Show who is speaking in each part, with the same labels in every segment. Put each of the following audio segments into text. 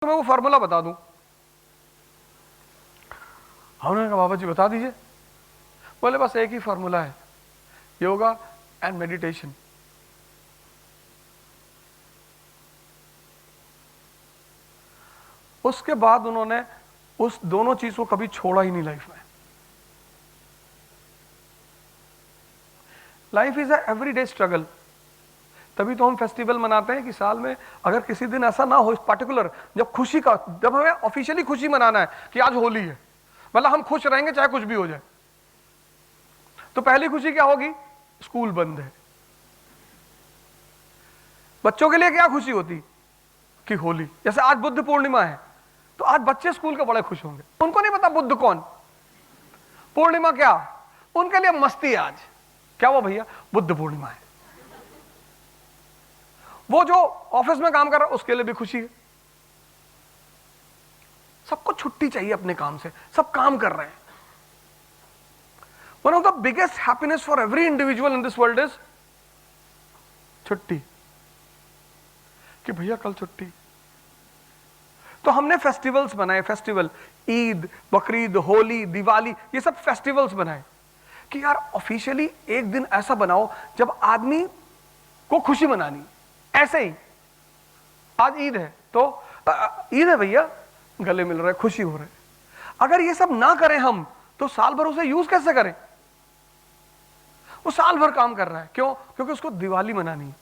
Speaker 1: तो मैं वो फार्मूला बता दूं। हमने कहा बाबा जी बता दीजिए। बोले बस एक ही फार्मूला है, योगा एंड मेडिटेशन। उसके बाद उन्होंने उस दोनों चीज को कभी छोड़ा ही नहीं लाइफ में। Life is a everyday struggle. तभी तो हम फेस्टिवल मनाते हैं कि साल में अगर किसी दिन ऐसा ना हो पर्टिकुलर, जब खुशी का, जब हमें ऑफिशियली खुशी मनाना है कि आज होली है, मतलब हम खुश रहेंगे चाहे कुछ भी हो जाए, तो पहली खुशी क्या होगी? स्कूल बंद है। बच्चों के लिए क्या खुशी होती कि होली, जैसे आज बुद्ध पूर्णिमा है तो आज बच्चे स्कूल के बड़े खुश होंगे। उनको नहीं पता बुद्ध कौन, पूर्णिमा क्या, उनके लिए मस्ती है। आज क्या हुआ भैया? बुद्ध पूर्णिमा है। वो जो ऑफिस में काम कर रहा है उसके लिए भी खुशी है। सबको छुट्टी चाहिए अपने काम से, सब काम कर रहे हैं। One of the biggest happiness for every individual in this world is छुट्टी, कि भैया कल छुट्टी। तो हमने फेस्टिवल्स बनाए, फेस्टिवल, ईद, बकरीद, होली, दिवाली, ये सब फेस्टिवल्स बनाए कि यार ऑफिशियली एक दिन ऐसा बनाओ जब आदमी को खुशी मनानी। ऐसे ही आज ईद है तो ईद है भैया, गले मिल रहे, खुशी हो रहे। अगर ये सब ना करें हम तो साल भर उसे यूज कैसे करें? वो साल भर काम कर रहा है, क्यों? क्योंकि उसको दिवाली मनानी है।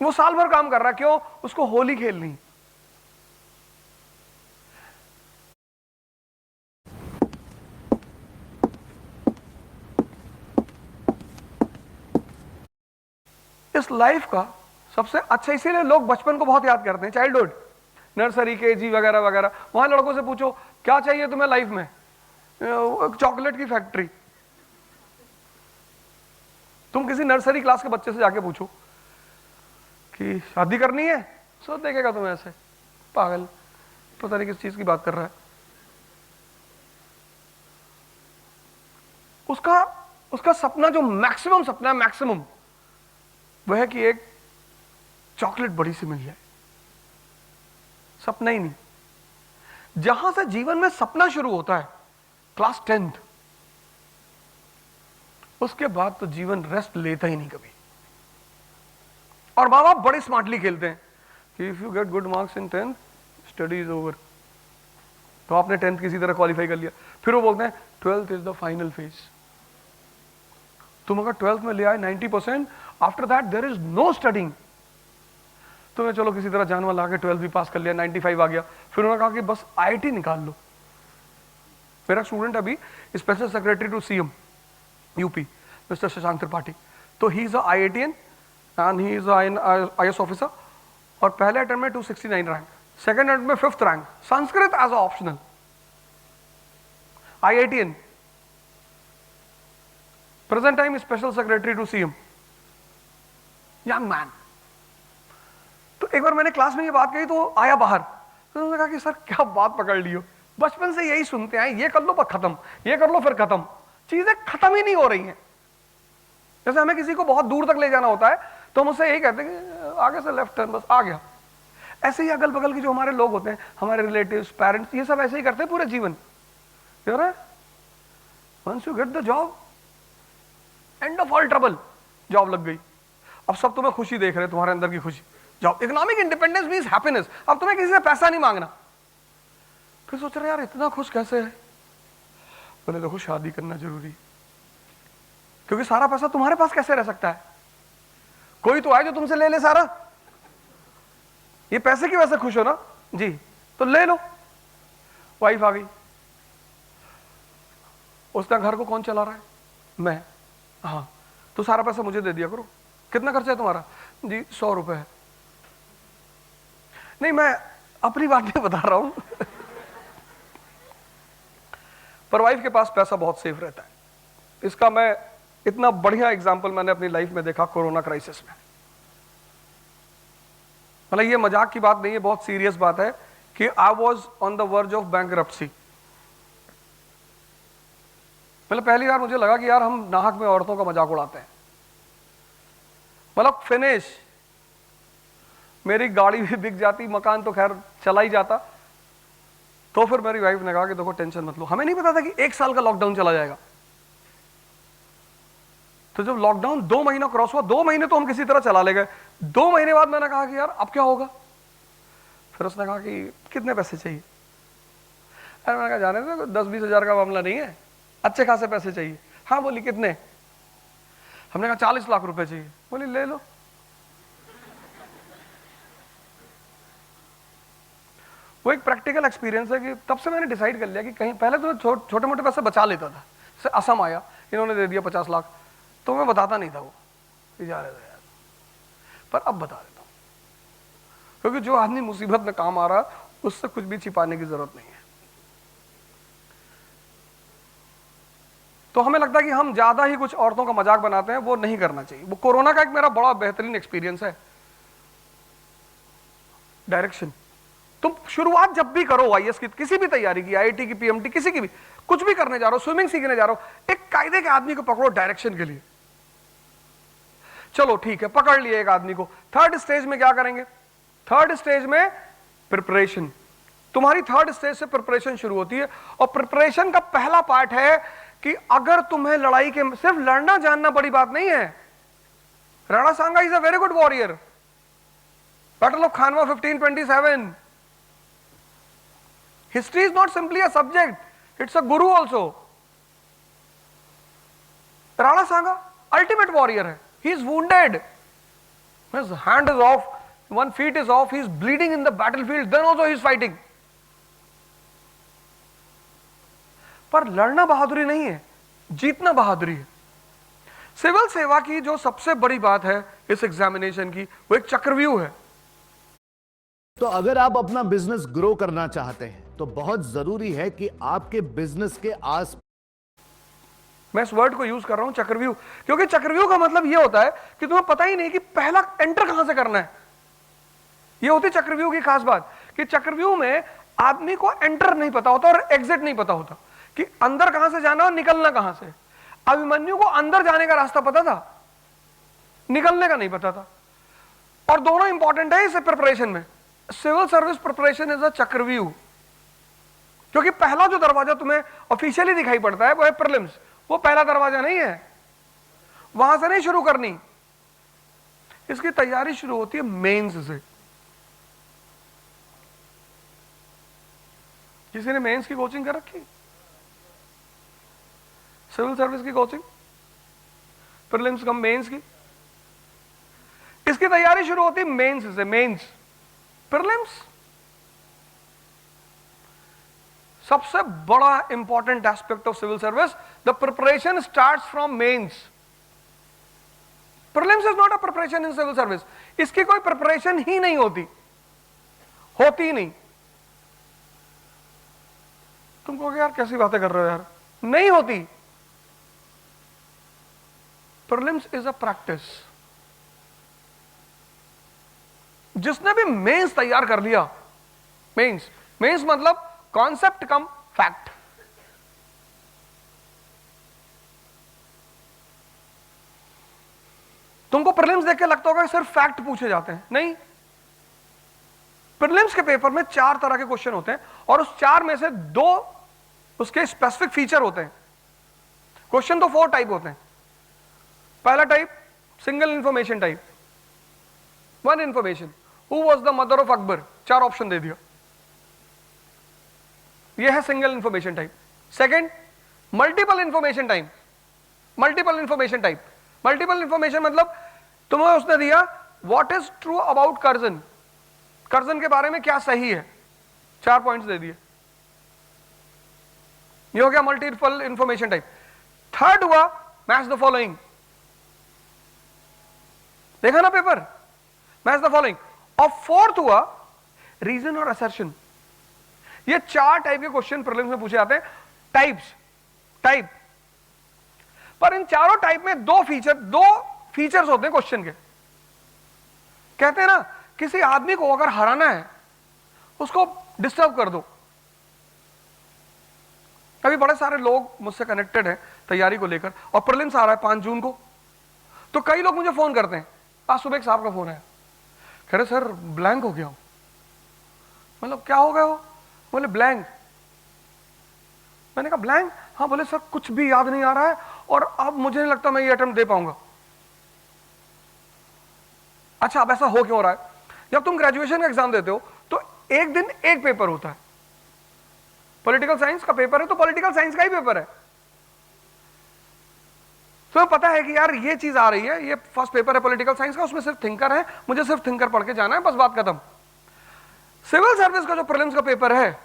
Speaker 1: वो साल भर काम कर रहा है, क्यों? उसको होली खेलनी। इस लाइफ का सबसे अच्छा, इसीलिए लोग बचपन को बहुत याद करते हैं, चाइल्डहुड, नर्सरी, केजी वगैरह वगैरह। वहां लड़कों से पूछो क्या चाहिए तुम्हें लाइफ में, चॉकलेट की फैक्ट्री। तुम किसी नर्सरी क्लास के बच्चे से जाके पूछो कि शादी करनी है, सो देखेगा तुम्हें ऐसे, पागल, पता नहीं किस चीज की बात कर रहा है। उसका उसका सपना, जो मैक्सिमम सपना है, मैक्सिमम, वह है कि एक चॉकलेट बड़ी सी मिल जाए। सपना ही नहीं। जहां से जीवन में सपना शुरू होता है, क्लास 10th, उसके बाद तो जीवन रेस्ट लेता ही नहीं कभी। और माँ बाप बड़े स्मार्टली खेलते हैं कि if you get good marks in 10th, study is over. तो आपने 10th किसी तरह क्वालिफाई कर लिया, फिर वो बोलते हैं 12th is the final phase. तुम अगर 12th में ले आए 90%, after that there is no studying. तुम्हें चलो किसी तरह जान वाला आके 12th भी पास कर लिया, 95 आ गया, फिर उन्होंने कहा कि बस आईआईटी निकाल लो। मेरा स्टूडेंट अभी special secretary to CM UP, mister Shashank Tripathi, तो he is IITian and he is IAS officer. और पहले अटेम्प्ट में 269 रैंक, सेकेंड अटेम्प्ट में 5th rank, Sanskrit as optional, IITian, present time special secretary to CM, young man. तो एक बार मैंने class में ये बात कही तो आया बाहर, तो उन्होंने कहा कि सर क्या बात पकड़ ली हो, बचपन से यही सुनते हैं, ये कर लो पर खत्म, ये कर लो फिर खत्म, चीजें खत्म ही नहीं हो रही हैं। जैसे हमें किसी को बहुत दूर तक ले जाना होता है तो हम उससे यही कहते हैं कि आगे से लेफ्ट टर्न, बस आ गया। ऐसे ही अगल बगल के जो हमारे लोग होते हैं, हमारे रिलेटिव्स, पेरेंट्स, ये सब ऐसे ही करते हैं पूरे जीवन। Once you get the job, end of all trouble, job लग गई, अब सब तुम्हें खुशी देख रहे हैं, तुम्हारे अंदर की खुशी। Job, economic independence means happiness. अब तुम्हें किसी से पैसा नहीं मांगना। फिर सोच रहे यार इतना खुश कैसे है? बोले देखो शादी करना जरूरी, क्योंकि सारा पैसा तुम्हारे पास कैसे रह सकता है? कोई तो आए जो तुमसे ले ले सारा। ये पैसे की वजह से खुश हो ना जी, तो ले लो। वाइफ आ गई, उसका घर को कौन चला रहा है? मैं। हाँ, तो सारा पैसा मुझे दे दिया करो। कितना खर्चा है तुम्हारा? जी 100 रुपए है। नहीं, मैं अपनी बात नहीं बता रहा हूं पर वाइफ के पास पैसा बहुत सेफ रहता है। इसका मैं इतना बढ़िया एग्जाम्पल मैंने अपनी लाइफ में देखा कोरोना क्राइसिस में। मतलब ये मजाक की बात नहीं है, बहुत सीरियस बात है कि I was on the verge of bankruptcy. मतलब पहली बार मुझे लगा कि यार हम नाहक में औरतों का मजाक उड़ाते हैं। मतलब फिनिश, मेरी गाड़ी भी बिक जाती, मकान तो खैर चला ही जाता। तो फिर मेरी वाइफ ने कहा कि देखो टेंशन मत लो। हमें नहीं पता था कि 1 साल का लॉकडाउन चला जाएगा। तो जब लॉकडाउन 2 महीना क्रॉस हुआ, 2 महीने तो हम किसी तरह चला ले गए। 2 महीने बाद मैंने कहा कि यार अब क्या होगा। फिर उसने कहा कि कितने पैसे चाहिए। अरे मैंने कहा जाने दो, 10-20 हजार का मामला नहीं है, अच्छे खासे पैसे चाहिए। हाँ बोली कितने। हमने कहा 40 लाख रुपए चाहिए। बोली ले लो। वो एक प्रैक्टिकल एक्सपीरियंस है कि तब से मैंने डिसाइड कर लिया कि कहीं पहले तो छोटे मोटे पैसे बचा लेता था। जैसे असम आया, इन्होंने दे दिया 50 लाख, तो मैं बताता नहीं था वो जा रहे थे यार, पर अब बता देता हूं, क्योंकि जो आदमी मुसीबत में काम आ रहा उससे कुछ भी छिपाने की जरूरत नहीं है। तो हमें लगता है कि हम ज्यादा ही कुछ औरतों का मजाक बनाते हैं, वो नहीं करना चाहिए। वो कोरोना का एक मेरा बड़ा बेहतरीन एक्सपीरियंस है। डायरेक्शन, तुम शुरुआत जब भी करो आईएएस की, किसी भी तैयारी की, आईआईटी की, पीएमटी, किसी की भी, कुछ भी करने जा रहे हो, स्विमिंग सीखने जा रहे हो, एक कायदे के आदमी को पकड़ो डायरेक्शन के लिए। चलो ठीक है, पकड़ लिए एक आदमी को। थर्ड स्टेज में क्या करेंगे? थर्ड स्टेज में प्रिपरेशन। तुम्हारी थर्ड स्टेज से प्रिपरेशन शुरू होती है, और प्रिपरेशन का पहला पार्ट है कि अगर तुम्हें लड़ाई के, सिर्फ लड़ना जानना बड़ी बात नहीं है। Rana Sanga is a very good warrior. Battle of Khanwa 1527। History is not simply a subject, it's a guru also. Rana Sanga, ultimate warrior है. He is wounded. His hand is off, one feet is off, he is bleeding in the battlefield, then also he is fighting. पर लड़ना बहादुरी नहीं है, जीतना बहादुरी है। Civil सेवा की जो सबसे बड़ी बात है इस एग्जामिनेशन की, वो एक चक्रव्यूह है।
Speaker 2: तो अगर आप अपना बिजनेस ग्रो करना चाहते हैं तो बहुत जरूरी है कि आपके बिजनेस के आस,
Speaker 1: मैं इस वर्ड को यूज कर रहा हूं चक्रव्यूह, क्योंकि चक्रव्यूह का मतलब यह होता है कि तुम्हें पता ही नहीं कि पहला एंटर कहां से करना है। यह होती चक्रव्यूह की खास बात, कि चक्रव्यूह में आदमी को एंटर नहीं पता होता और एग्जिट नहीं पता होता, कि अंदर कहां से जाना और निकलना कहां से। अभिमन्यु को अंदर जाने का रास्ता पता था, निकलने का नहीं पता था। और दोनों इंपॉर्टेंट है इस प्रिपरेशन में। Civil service preparation is a chakravyuh, क्योंकि पहला जो दरवाजा तुम्हें ऑफिशियली दिखाई पड़ता है वो है प्रीलिम्स। वो पहला दरवाजा नहीं है, वहां से नहीं शुरू करनी। इसकी तैयारी शुरू होती है मेंस से। किसी ने मेंस की कोचिंग कर रखी? सिविल सर्विस की कोचिंग, प्रीलिम्स कम मेंस की। इसकी तैयारी शुरू होती है मेंस से। मेंस, प्रीलिम्स सबसे बड़ा important aspect of civil service. The preparation starts from mains. Prelims is not a preparation in civil service. इसकी कोई प्रिपरेशन ही नहीं होती, होती नहीं। तुम कहोगे यार कैसी बातें कर रहे हो यार, नहीं होती। Prelims is a practice. जिसने भी मेंस तैयार कर लिया, मेंस, मेंस मतलब कॉन्सेप्ट कम फैक्ट। तुमको प्रीलिम्स देख के लगता होगा कि सिर्फ फैक्ट पूछे जाते हैं, नहीं। प्रीलिम्स के पेपर में 4 तरह के क्वेश्चन होते हैं, और उस 4 में से 2 उसके स्पेसिफिक फीचर होते हैं। क्वेश्चन तो 4 टाइप होते हैं। पहला type single information type, 1 information, who was the mother of Akbar, 4 option दे दिया, यह है single information type. Second, multiple information type. Multiple information type, multiple information मतलब तुम्हें उसने दिया what is true about Curzon, Curzon के बारे में क्या सही है, 4 पॉइंट्स दे दिए, ये हो गया मल्टीपल इंफॉर्मेशन टाइप। थर्ड हुआ मैच द फॉलोइंग, देखा ना पेपर, मैच द फॉलोइंग। और फोर्थ हुआ रीजन और असर्शन। ये 4 टाइप के क्वेश्चन प्रीलिम्स में पूछे जाते हैं। टाइप, पर इन चारों टाइप में 2 फीचर्स होते हैं क्वेश्चन के। कहते हैं ना, किसी आदमी को अगर हराना है उसको डिस्टर्ब कर दो। अभी बड़े सारे लोग मुझसे कनेक्टेड हैं तैयारी को लेकर, और प्रीलिम्स आ रहा है 5 जून को। तो कई लोग मुझे फोन करते हैं। आज सुबह एक साहब का फोन है, कह रहे सर ब्लैंक हो गया हूं। मतलब क्या हो गया हो? बोले ब्लैंक। मैंने कहा ब्लैंक? हाँ। बोले सर कुछ भी याद नहीं आ रहा है और अब मुझे नहीं लगता मैं ये अटेम्प्ट दे पाऊंगा। अच्छा, अब ऐसा हो क्यों रहा है? जब तुम ग्रेजुएशन का एग्जाम देते हो तो एक दिन एक पेपर होता है। पॉलिटिकल साइंस का पेपर है तो पॉलिटिकल साइंस का ही पेपर है। तो पता है कि यार ये चीज आ रही है, ये फर्स्ट पेपर है पॉलिटिकल साइंस का, उसमें सिर्फ थिंकर है, मुझे सिर्फ थिंकर पढ़ के जाना है, बस बात खत्म। सिविल सर्विस का जो प्रीलिम्स का पेपर है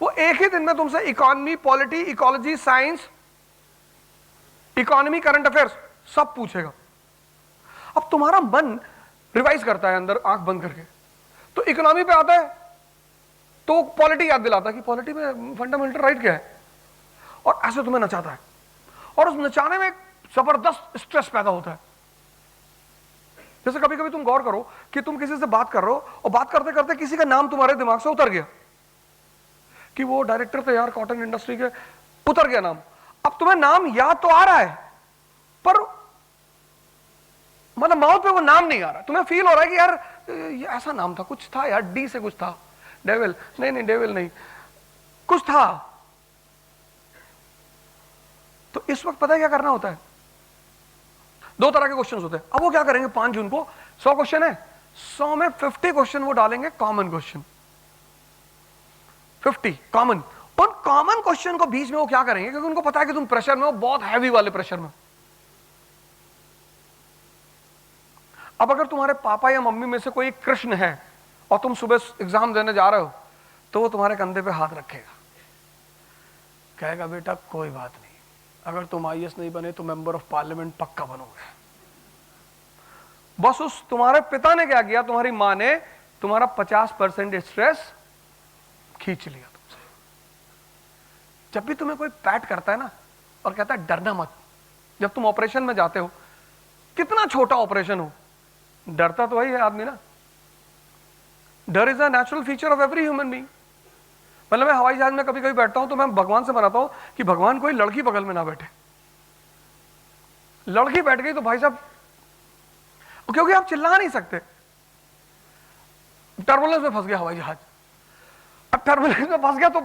Speaker 1: वो एक ही दिन में तुमसे economy, polity, ecology, science, economy, current affairs सब पूछेगा। अब तुम्हारा मन रिवाइज करता है अंदर आंख बंद करके, तो इकोनॉमी पे आता है तो पॉलिटी याद दिलाता है कि पॉलिटी में फंडामेंटल राइट क्या है, और ऐसे तुम्हें नचाता है। और उस नचाने में जबरदस्त स्ट्रेस पैदा होता है। जैसे कभी कभी तुम गौर करो कि तुम किसी से बात कर रहे हो और बात करते करते किसी का नाम तुम्हारे दिमाग से उतर गया कि वो डायरेक्टर थे यार कॉटन इंडस्ट्री के, उतर गया नाम। अब तुम्हें नाम याद तो आ रहा है पर मतलब माउथ पे वो नाम नहीं आ रहा। तुम्हें फील हो रहा है कि यार ये ऐसा नाम था, कुछ था यार, डी से कुछ था, डेविल नहीं, डेविल नहीं, कुछ था। तो इस वक्त पता है क्या करना होता है? दो तरह के क्वेश्चंस होते हैं। अब वो क्या करेंगे, 5 जून को 100 क्वेश्चन है, 100 में 50 क्वेश्चन वो डालेंगे कॉमन क्वेश्चन, 50 कॉमन। उन कॉमन क्वेश्चन को बीच में वो क्या करेंगे, क्योंकि उनको पता है कि तुम प्रेशर में हो, बहुत हैवी वाले प्रेशर में। अब अगर तुम्हारे पापा या मम्मी में से कोई कृष्ण है और तुम सुबह एग्जाम देने जा रहे हो तो वो तुम्हारे कंधे पे हाथ रखेगा, कहेगा बेटा कोई बात नहीं, अगर तुम आईएएस नहीं बने तो मेंबर ऑफ पार्लियामेंट पक्का बनोगे। बस उस तुम्हारे पिता ने क्या किया, तुम्हारी मां ने तुम्हारा 50% स्ट्रेस खींच लिया तुमसे। जब भी तुम्हें कोई पैट करता है ना और कहता है डरना मत, जब तुम ऑपरेशन में जाते हो, कितना छोटा ऑपरेशन हो, डरता तो वही है आदमी ना। डर is a natural feature of every human being. मतलब मैं हवाई जहाज में कभी कभी बैठता हूं तो मैं भगवान से मनाता हूं कि भगवान कोई लड़की बगल में ना बैठे। लड़की बैठ गई तो भाई साहब, क्योंकि आप चिल्ला नहीं सकते, टर्बुलेंस में फंस गया हवाई जहाज। अब टर्बुलेंस में फंस गया तो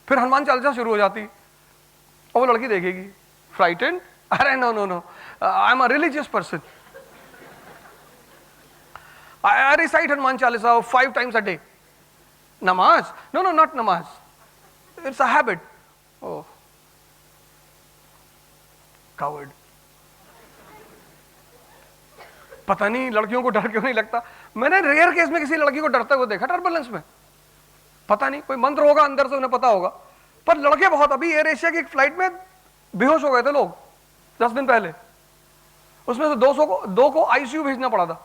Speaker 1: फिर हनुमान चालीसा शुरू हो जाती और वो लड़की देखेगी फ्राइटेंड, अरे no no no, I am a religious person, I recite Hanuman Chalisa 5 times a day. Namaz? No, not namaz. It's a habit. Oh. Coward. पता नहीं लड़कियों को डर क्यों नहीं लगता। मैंने रेयर केस में किसी लड़की को डरते हुए देखा टर्बुलेंस में। पता नहीं कोई मंत्र होगा अंदर से, उन्हें पता होगा। पर लड़के बहुत, अभी एयर एशिया की एक फ्लाइट में बेहोश हो गए थे लोग 10 दिन पहले, उसमें से 2 को आईसीयू भेजना पड़ा था।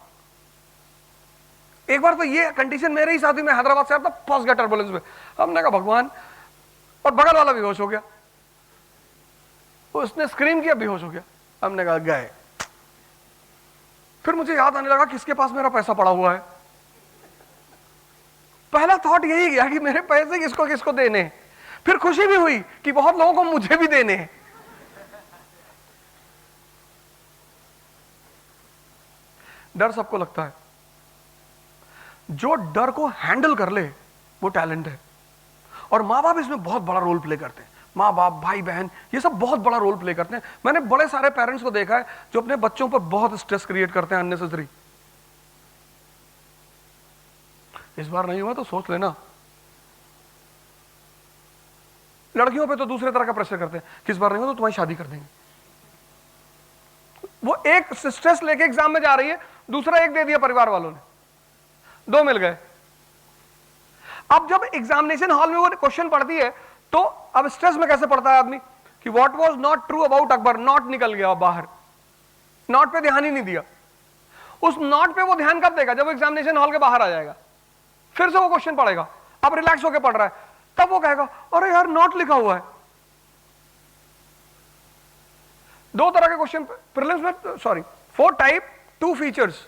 Speaker 1: एक बार तो ये कंडीशन मेरे ही साथी में हैदराबाद से आता, फंस गया टर्बुलेंस में। हमने कहा भगवान, और बगल वाला बेहोश हो गया, उसने स्क्रीम किया, बेहोश हो गया। हमने कहा गए। फिर मुझे याद आने लगा किसके पास मेरा पैसा पड़ा हुआ है। पहला थॉट यही गया कि मेरे पैसे किसको किसको देने। फिर खुशी भी हुई कि बहुत लोगों को मुझे भी देने हैं। डर सबको लगता है, जो डर को हैंडल कर ले वो टैलेंट है। और माँ बाप इसमें बहुत बड़ा रोल प्ले करते हैं। माँ बाप, भाई बहन, ये सब बहुत बड़ा रोल प्ले करते हैं। मैंने बड़े सारे पेरेंट्स को देखा है जो अपने बच्चों पर बहुत स्ट्रेस क्रिएट करते हैं अननेसेसरी। इस बार नहीं हुआ तो सोच लेना। लड़कियों पे तो दूसरे तरह का प्रेशर करते हैं कि इस बार नहीं हुआ तो तुम्हारी शादी कर देंगे। वो एक स्ट्रेस लेके एग्जाम में जा रही है, दूसरा एक दे दिया परिवार वालों ने, 2 मिल गए। अब जब एग्जामिनेशन हॉल में वो क्वेश्चन पढ़ती है तो अब स्ट्रेस में कैसे पढ़ता है आदमी कि what was not true about Akbar, not निकल गया बाहर, नॉट पे ध्यान ही नहीं दिया। उस नॉट पे वो ध्यान कब देगा, जब वो एग्जामिनेशन हॉल के बाहर आ जाएगा, फिर से वो क्वेश्चन पढ़ेगा। अब रिलैक्स होकर पढ़ रहा है, तब वो कहेगा अरे यार नॉट लिखा हुआ है। 2 तरह के क्वेश्चन प्रीलिम्स में, सॉरी 4 टाइप 2 फीचर्स,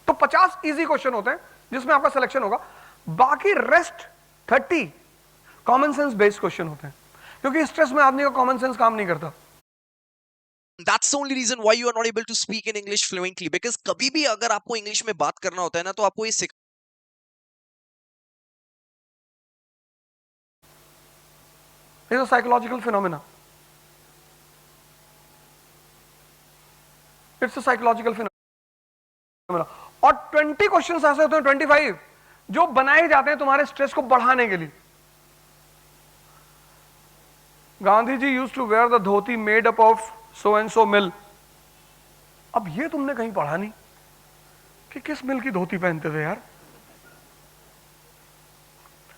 Speaker 1: तो 50 इजी क्वेश्चन होते हैं जिसमें आपका सिलेक्शन होगा। बाकी rest 30 common sense based question होते हैं, क्योंकि स्ट्रेस में आदमी का कॉमन सेंस काम नहीं करता।
Speaker 3: That's the only reason why you are not able to speak in English fluently, because कभी भी अगर आपको इंग्लिश में बात करना होता है ना, तो आपको ये
Speaker 1: It's a psychological phenomena. It's a psychological phenomena. और 20 क्वेश्चंस ऐसे होते हैं, 25, जो बनाए जाते हैं तुम्हारे स्ट्रेस को बढ़ाने के लिए. Gandhi ji used to wear the dhoti made up of so and so mill. अब ये तुमने कहीं पढ़ा नहीं कि किस मिल की धोती पहनते थे यार.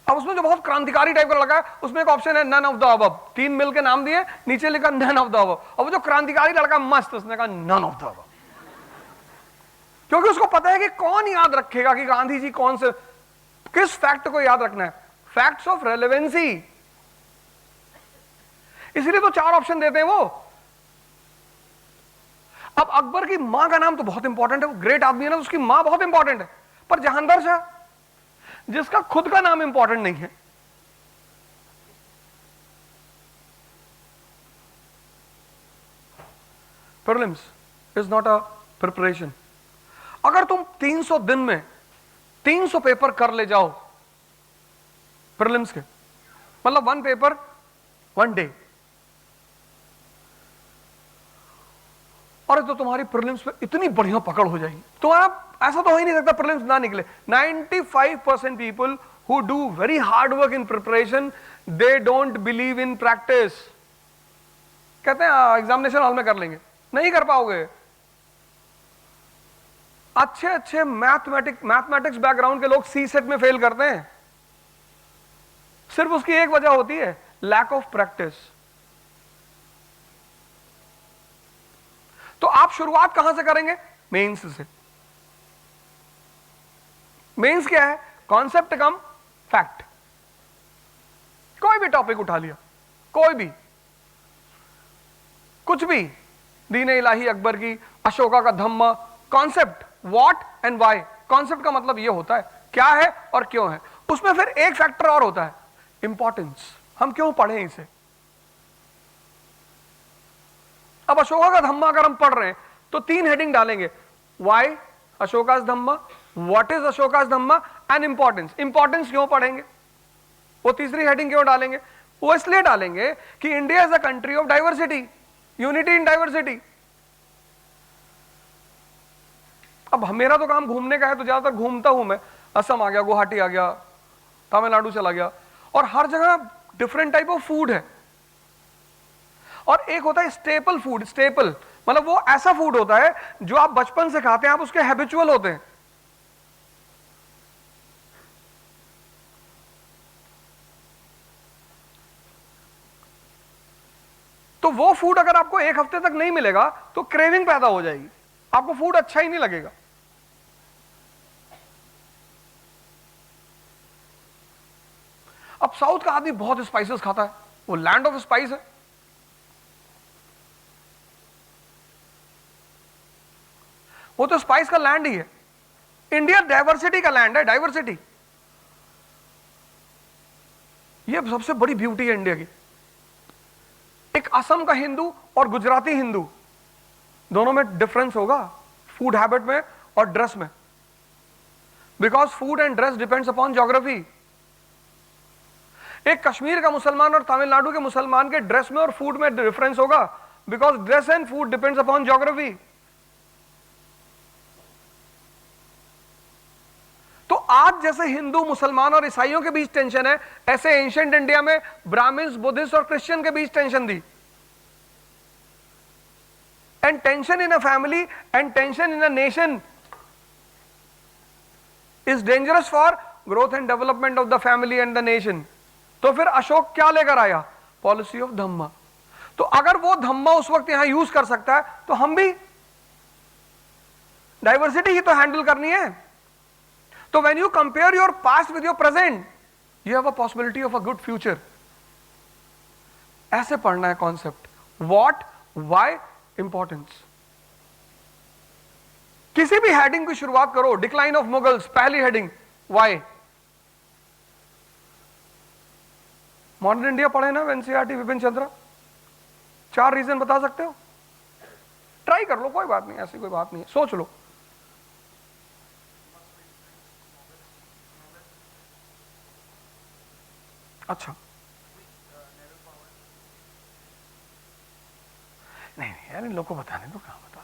Speaker 1: अब उसमें जो बहुत क्रांतिकारी टाइप का लगा है, उसमें एक ऑप्शन है नन ऑफ द अबव. 3 मिल के नाम दिए, नीचे लिखा नन ऑफ द अबव. अब वो जो क्रांतिकारी लड़का मस्त, उसने कहा नन ऑफ द अबव, क्योंकि उसको पता है कि कौन याद रखेगा कि गांधी जी कौन से, किस फैक्ट को याद रखना है. Facts of relevancy. इसलिए तो 4 ऑप्शन देते हैं वो. अब अकबर की मां का नाम तो बहुत इंपॉर्टेंट है, वो ग्रेट आदमी है ना, उसकी मां बहुत इंपॉर्टेंट है. पर जहांगीर शाह, जिसका खुद का नाम इंपॉर्टेंट नहीं है, prelims is not a preparation. अगर तुम 300 दिन में 300 पेपर कर ले जाओ प्रीलिम्स के, मतलब 1 पेपर 1 डे, और तो तुम्हारी प्रीलिम्स में इतनी बढ़िया पकड़ हो जाएगी. तुम्हारा ऐसा तो हो ही नहीं सकता प्रीलिम्स ना निकले. 95% people who do very hard work in preparation, they don't believe in practice. कहते हैं एग्जामिनेशन हॉल में कर लेंगे, नहीं कर पाओगे. अच्छे मैथमेटिक्स बैकग्राउंड के लोग सी सेट में फेल करते हैं. सिर्फ उसकी एक वजह होती है, लैक ऑफ प्रैक्टिस. तो आप शुरुआत कहां से करेंगे? मेंस से. मेंस क्या है? कॉन्सेप्ट कम फैक्ट. कोई भी टॉपिक उठा लिया, कोई भी, कुछ भी, दीन इलाही अकबर की, अशोका का Dhamma. Concept, what and why. Concept का मतलब यह होता है क्या है और क्यों है. उसमें फिर एक फैक्टर और होता है, इंपॉर्टेंस. हम क्यों पढ़ें इसे. अब अशोका का धम्मा अगर हम पढ़ रहे हैं तो 3 हेडिंग डालेंगे, why Ashoka's Dhamma, what is Ashoka's Dhamma and importance. Importance क्यों पढ़ेंगे, वो तीसरी हेडिंग क्यों डालेंगे? वो इसलिए डालेंगे कि India is a country of diversity, unity in diversity. अब मेरा तो काम घूमने का है, तो ज्यादातर घूमता हूं मैं. असम आ गया, गुवाहाटी आ गया, तमिलनाडु चला गया, और हर जगह डिफरेंट टाइप ऑफ फूड है. और एक होता है स्टेपल फूड. स्टेपल मतलब वो ऐसा फूड होता है जो आप बचपन से खाते हैं, आप उसके हैबिचुअल होते हैं. तो वो फूड अगर आपको 1 हफ्ते तक नहीं मिलेगा तो क्रेविंग पैदा हो जाएगी, आपको फूड अच्छा ही नहीं लगेगा. अब साउथ का आदमी बहुत स्पाइसेस खाता है, वो लैंड ऑफ स्पाइस है. वो तो स्पाइस का लैंड ही है. इंडिया डाइवर्सिटी का लैंड है, डाइवर्सिटी. ये सबसे बड़ी ब्यूटी है इंडिया की. एक असम का हिंदू और गुजराती हिंदू, दोनों में डिफरेंस होगा फूड हैबिट में और ड्रेस में, because food and dress depends upon geography. एक कश्मीर का मुसलमान और तमिलनाडु के मुसलमान के ड्रेस में और फूड में डिफरेंस होगा, because dress and food depends upon geography. तो आज जैसे हिंदू, मुसलमान और ईसाइयों के बीच टेंशन है, ऐसे एंशिएंट इंडिया में ब्राह्मण्स, बुद्धिस्ट और क्रिश्चियन के बीच टेंशन थी. And tension in a family and tension in a nation is dangerous for growth and development of the family and the nation. तो फिर अशोक क्या लेकर आया? पॉलिसी ऑफ धम्मा. तो अगर वो धम्मा उस वक्त यहां यूज कर सकता है, तो हम भी डाइवर्सिटी ही तो हैंडल करनी है. तो when you compare your past with your present, you have a possibility of a good future. ऐसे पढ़ना है कॉन्सेप्ट, what, why, importance. किसी भी हेडिंग की शुरुआत करो, डिक्लाइन ऑफ मुगल्स, पहली हेडिंग why. मॉडर्न इंडिया पढ़े ना एनसीईआरटी विपिन चंद्रा, 4 रीजन बता सकते हो? ट्राई कर लो, कोई बात नहीं, ऐसी कोई बात नहीं है, सोच लो। अच्छा, नहीं नहीं यार, इन लोग को बताने दो, कहाँ बता